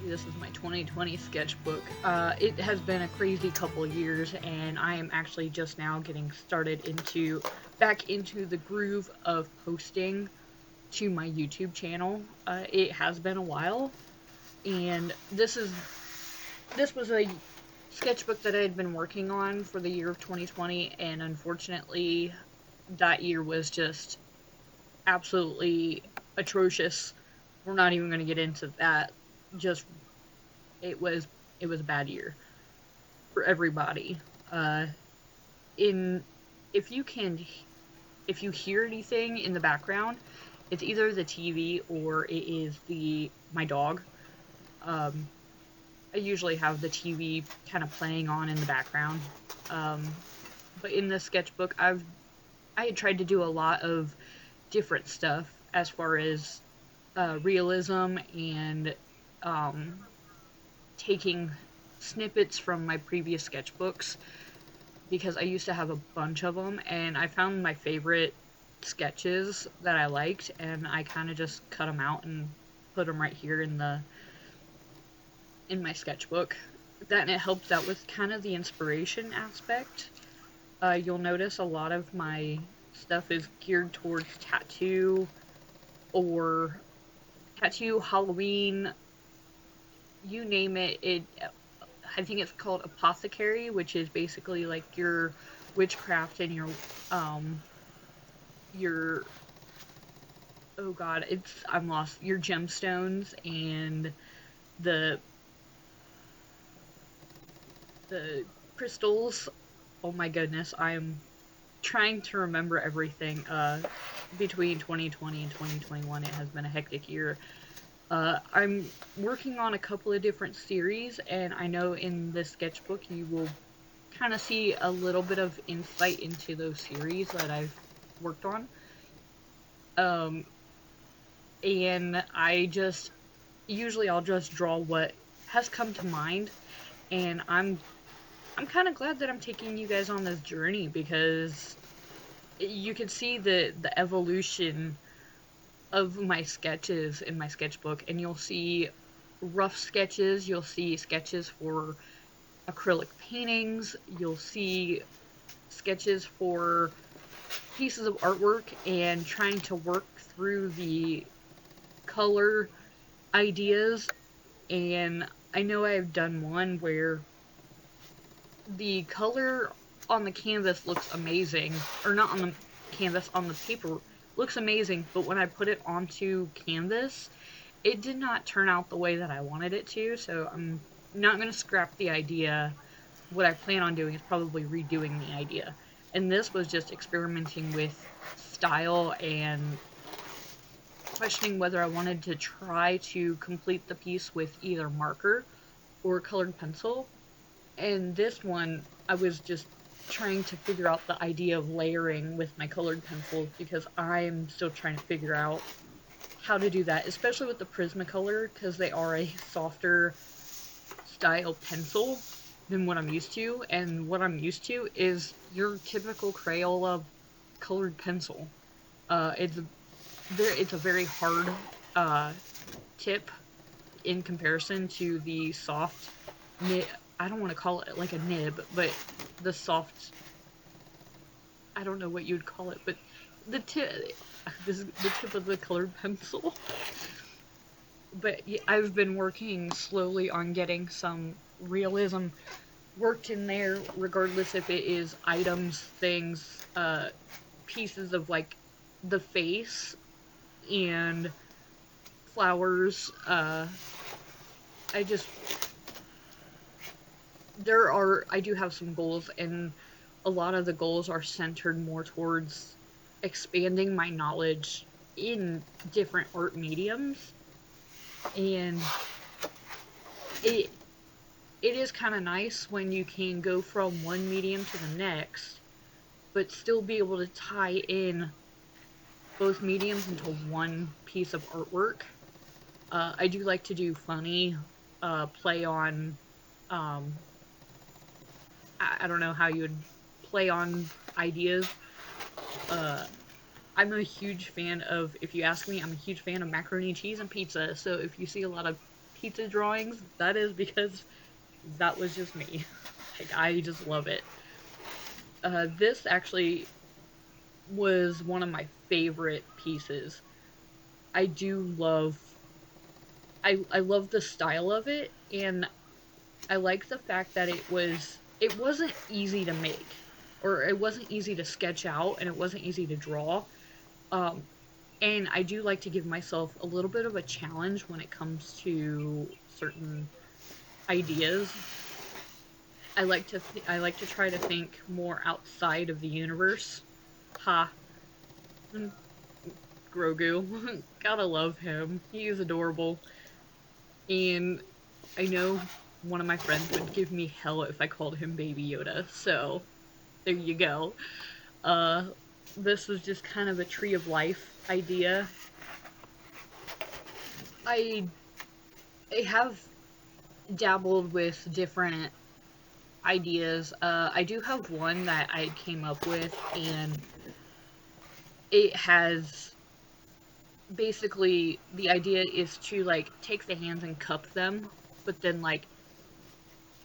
This is my 2020 sketchbook. It has been a crazy couple of years, and I am actually just now getting started back into the groove of posting to my YouTube channel. It has been a while, and this was a sketchbook that I had been working on for the year of 2020, and unfortunately, that year was just absolutely atrocious. We're not even going to get into that. Just it was it was a bad year for everybody. Uh, in if you can if you hear anything in the background, it's either the TV or it is the my dog. Um, I usually have the TV kind of playing on in the background. Um, but in the sketchbook, I had tried to do a lot of different stuff as far as realism and um, taking snippets from my previous sketchbooks because I used to have a bunch of them, and I found my favorite sketches that I liked, and I kind of just cut them out and put them right here in my sketchbook. That and it helps out with kind of the inspiration aspect. You'll notice a lot of my stuff is geared towards or tattoo, Halloween, you name it. I think it's called apothecary, which is basically like your witchcraft and um your oh god, I'm lost. Your gemstones and the the crystals. Oh my goodness, I'm trying to remember everything. Between 2020 and 2021, it has been a hectic year. I'm working on a couple of different series, and I know in this sketchbook you will kind of see a little bit of insight into those series that I've worked on. Um, and I'll just draw what has come to mind, and I'm kind of glad that I'm taking you guys on this journey because you can see the evolution of my sketches in my sketchbook, and you'll see rough sketches, you'll see sketches for acrylic paintings, you'll see sketches for pieces of artwork, and trying to work through the color ideas. And I know I've done one where the color on the canvas looks amazing, or not on the canvas, on the paper looks amazing, but when I put it onto canvas, it did not turn out the way that I wanted it to, so I'm not going to scrap the idea. What I plan on doing is probably redoing the idea. And this was just experimenting with style and questioning whether I wanted to try to complete the piece with either marker or colored pencil. And this one, I was just trying to figure out the idea of layering with my colored pencils because I'm still trying to figure out how to do that, especially with the Prismacolor, because they are a softer style pencil than what I'm used to, and what I'm used to is your typical Crayola colored pencil. It's a very hard tip in comparison to the soft nib. I don't want to call it like a nib, but the soft. I don't know what you'd call it, but the tip. This is the tip of the colored pencil. But yeah, I've been working slowly on getting some realism worked in there, regardless if it is items, things, pieces of like the face and flowers. I just I do have some goals, and a lot of the goals are centered more towards expanding my knowledge in different art mediums, and it it is kind of nice when you can go from one medium to the next, but still be able to tie in both mediums into one piece of artwork. I do like to do funny play on um, I don't know how you would play on ideas. Uh, I'm a huge fan of, if you ask me, I'm a huge fan of macaroni, cheese, and pizza. So if you see a lot of pizza drawings, that is because that was just me. Like, I just love it. This actually was one of my favorite pieces. I do love I love the style of it, and I like the fact that it wasn't easy to make, or it wasn't easy to sketch out, and it wasn't easy to draw. Um, and I do like to give myself a little bit of a challenge when it comes to certain ideas. I like to try to think more outside of the universe. Ha, mm, Grogu, gotta love him. He is adorable, and I know one of my friends would give me hell if I called him Baby Yoda. So there you go. Uh, this was just kind of a tree of life idea. I I have dabbled with different ideas. I do have one that I came up with, and it has basically the idea is to like take the hands and cup them, but then like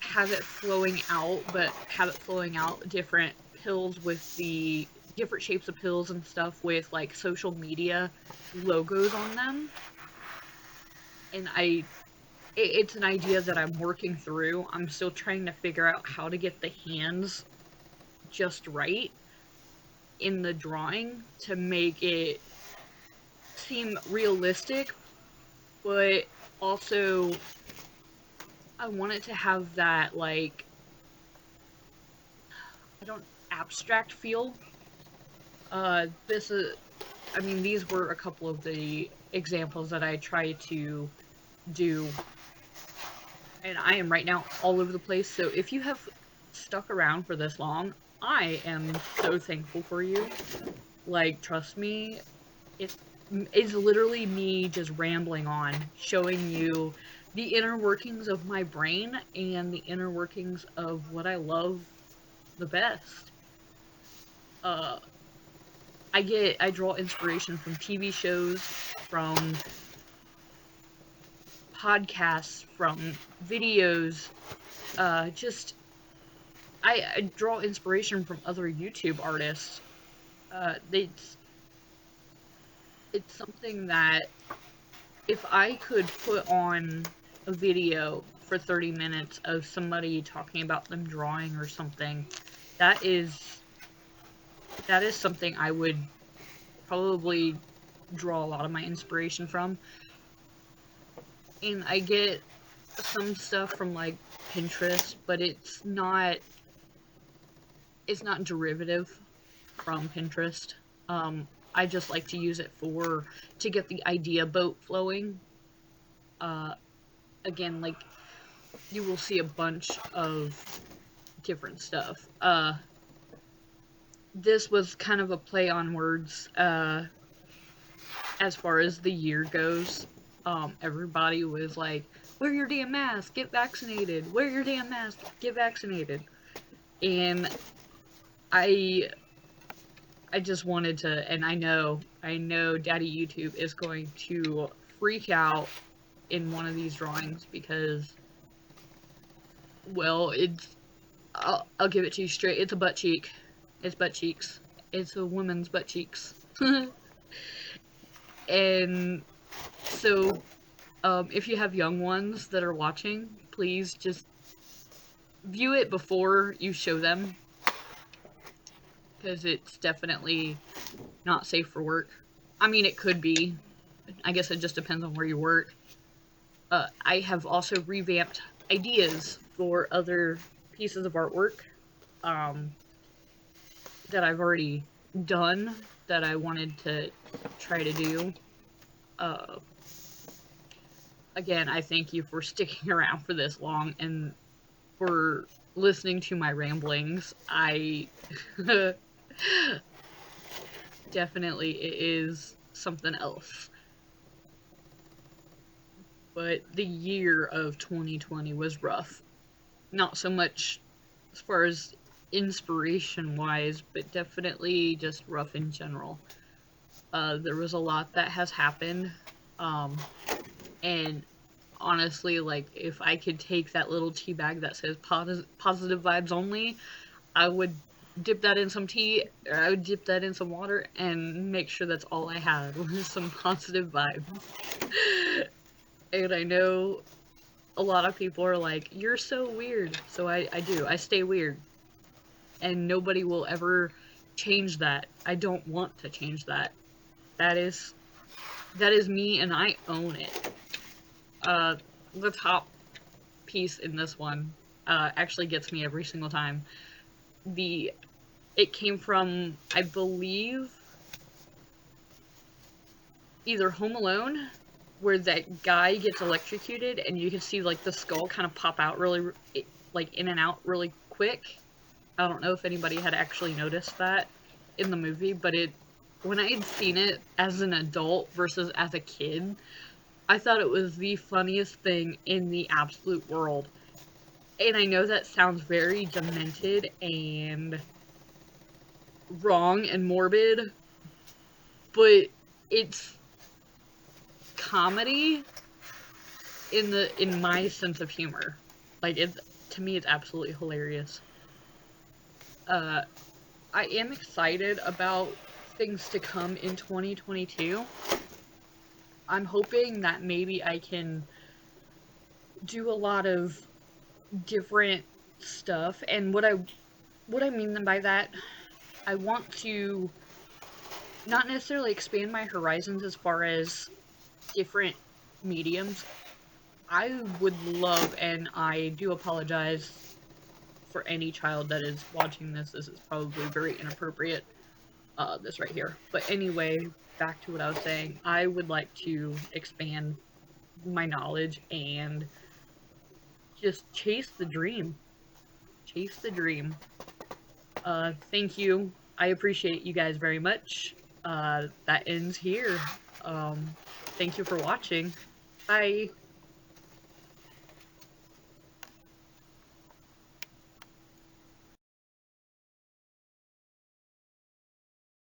have it flowing out, but have it flowing out different pills with the different shapes of pills and stuff with like social media logos on them. And it's an idea that I'm working through. I'm still trying to figure out how to get the hands just right in the drawing to make it seem realistic, but also I want it to have that like I don't abstract feel. This is I mean these were a couple of the examples that I try to do, and I am right now all over the place. So if you have stuck around for this long, I am so thankful for you. Like, trust me, it's it's literally me just rambling on, showing you the inner workings of my brain and the inner workings of what I love the best. Uh, I draw inspiration from TV shows, from podcasts, from videos. Just I draw inspiration from other YouTube artists. It's something that if I could put on a video for 30 minutes of somebody talking about them drawing or something, that is that is something I would probably draw a lot of my inspiration from. And I get some stuff from like Pinterest, but it's not derivative from Pinterest. I just like to use it to get the idea boat flowing. Uh, Again, like you will see a bunch of different stuff. This was kind of a play on words. As far as the year goes, everybody was like, "Wear your damn mask, get vaccinated. Wear your damn mask, get vaccinated." And I I just wanted to, and I know Daddy YouTube is going to freak out in one of these drawings because, well, I'll give it to you straight. It's a butt cheek. It's butt cheeks. It's a woman's butt cheeks. And so, if you have young ones that are watching, please just view it before you show them, because it's definitely not safe for work. I mean, it could be. I guess it just depends on where you work. I have also revamped ideas for other pieces of artwork um, that I've already done that I wanted to try to do. Uh, Again, I thank you for sticking around for this long and for listening to my ramblings. I definitely it is something else. But the year of 2020 was rough. Not so much as far as inspiration wise, but definitely just rough in general. There was a lot that has happened, and honestly, like, if I could take that little tea bag that says positive vibes only, I would dip that in some tea, or I would dip that in some water, and make sure that's all I had was some positive vibes. And I know a lot of people are like, you're so weird. So I do. I stay weird. And nobody will ever change that. I don't want to change that. That is me, and I own it. Uh, the top piece in this one actually gets me every single time. It came from, I believe, either Home Alone, where that guy gets electrocuted and you can see like the skull kind of pop out really, like in and out really quick. I don't know if anybody had actually noticed that in the movie, but when I had seen it as an adult versus as a kid, I thought it was the funniest thing in the absolute world. And I know that sounds very demented and wrong and morbid, but it's comedy in my sense of humor. Like, to me, it's absolutely hilarious. Uh, I am excited about things to come in 2022. I'm hoping that maybe I can do a lot of different stuff, and what I mean by that, I want to not necessarily expand my horizons as far as different mediums. I would love, and I do apologize for any child that is watching this. This is probably very inappropriate, this right here. But anyway, back to what I was saying. I would like to expand my knowledge and just chase the dream. Chase the dream. Thank you. I appreciate you guys very much. That ends here. Thank you for watching. Bye.